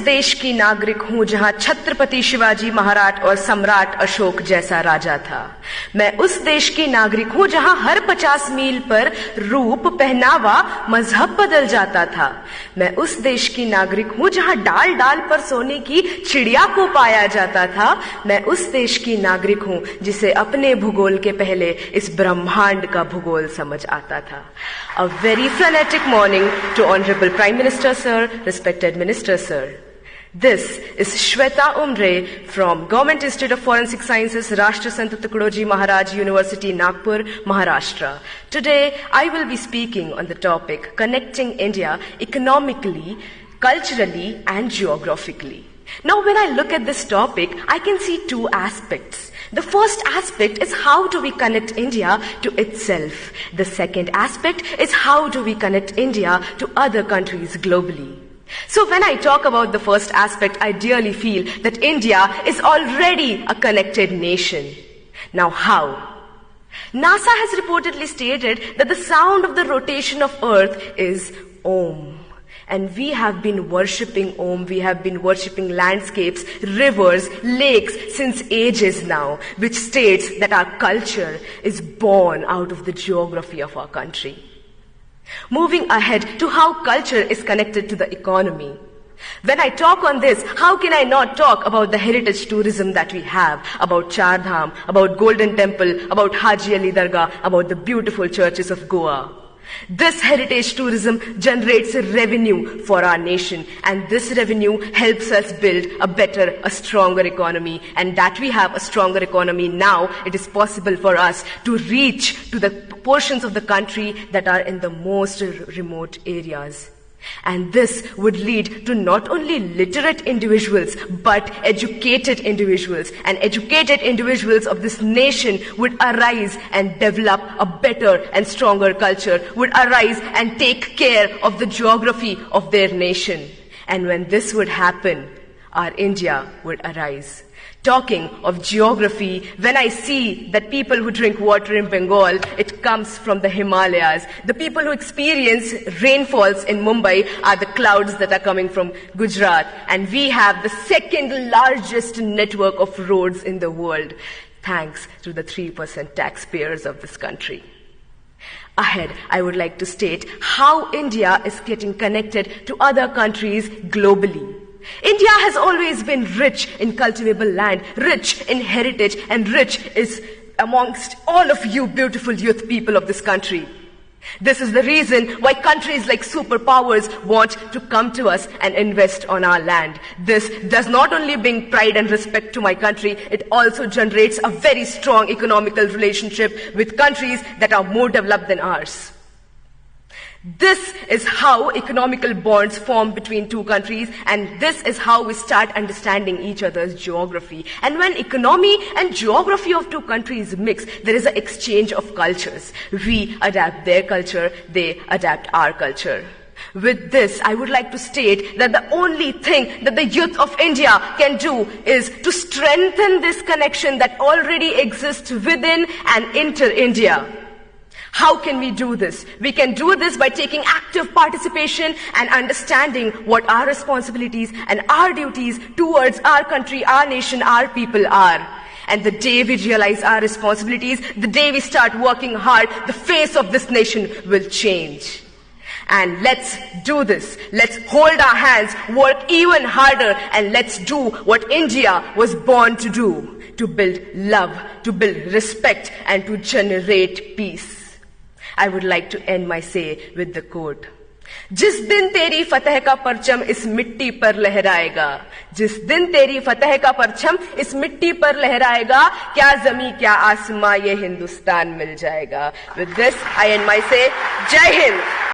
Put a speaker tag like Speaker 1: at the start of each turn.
Speaker 1: देश की नागरिक हूं जहां छत्रपति शिवाजी महाराज और सम्राट अशोक जैसा राजा था। मैं उस देश की नागरिक हूं जहां हर 50 मील पर रूप, पहनावा, मजहब बदल जाता था। मैं उस देश की नागरिक हूं जहां डाल डाल पर सोने की चिड़िया को पाया जाता था। मैं उस देश की नागरिक हूं जिसे अपने भूगोल के पहले इस ब्रह्मांड का भूगोल समझ आता था। A very frenetic morning to Honorable Prime Minister Sir, respected Minister Sir. This is Shweta Umre from Government Institute of Forensic Sciences, Rashtra Sant Tukadoji Maharaj University, Nagpur, Maharashtra. Today, I will be speaking on the topic connecting India economically, culturally and geographically. Now, when I look at this topic, I can see two aspects. The first aspect is how do we connect India to itself. The second aspect is how do we connect India to other countries globally. So when I talk about the first aspect, I dearly feel that India is already a connected nation. Now how? NASA has reportedly stated that the sound of the rotation of Earth is Om. And we have been worshipping Om, we have been worshipping landscapes, rivers, lakes since ages now, which states that our culture is born out of the geography of our country. Moving ahead to how culture is connected to the economy. When I talk on this, how can I not talk about the heritage tourism that we have, about Char Dham, about Golden Temple, about Haji Ali Dargah, about the beautiful churches of Goa. This heritage tourism generates revenue for our nation, and this revenue helps us build a better, a stronger economy. And that we have a stronger economy now, it is possible for us to reach to the portions of the country that are in the most remote areas. And this would lead to not only literate individuals, but educated individuals. And educated individuals of this nation would arise and develop a better and stronger culture, would arise and take care of the geography of their nation. And when this would happen, our India would arise. Talking of geography, when I see that people who drink water in Bengal, it comes from the Himalayas. The people who experience rainfalls in Mumbai are the clouds that are coming from Gujarat. And we have the second largest network of roads in the world, thanks to the 3% taxpayers of this country. Ahead, I would like to state how India is getting connected to other countries globally. India has always been rich in cultivable land, rich in heritage, and rich is amongst all of you beautiful youth people of this country. This is the reason why countries like superpowers want to come to us and invest on our land. This does not only bring pride and respect to my country, it also generates a very strong economical relationship with countries that are more developed than ours. This is how economical bonds form between two countries, and this is how we start understanding each other's geography. And when economy and geography of two countries mix, there is an exchange of cultures. We adapt their culture, they adapt our culture. With this, I would like to state that the only thing that the youth of India can do is to strengthen this connection that already exists within and inter India. How can we do this? We can do this by taking active participation and understanding what our responsibilities and our duties towards our country, our nation, our people are. And the day we realize our responsibilities, the day we start working hard, the face of this nation will change. And let's do this. Let's hold our hands, work even harder, and let's do what India was born to do. To build love, to build respect, and to generate peace. I would like to end my say with the quote. जिस दिन तेरी फतह का परचम इस मिट्टी पर लहराएगा, जिस दिन तेरी फतह का परचम इस मिट्टी पर लहराएगा, क्या जमी क्या आसमां ये हिंदुस्तान मिल जाएगा. With this, I end my say. जय हिंद.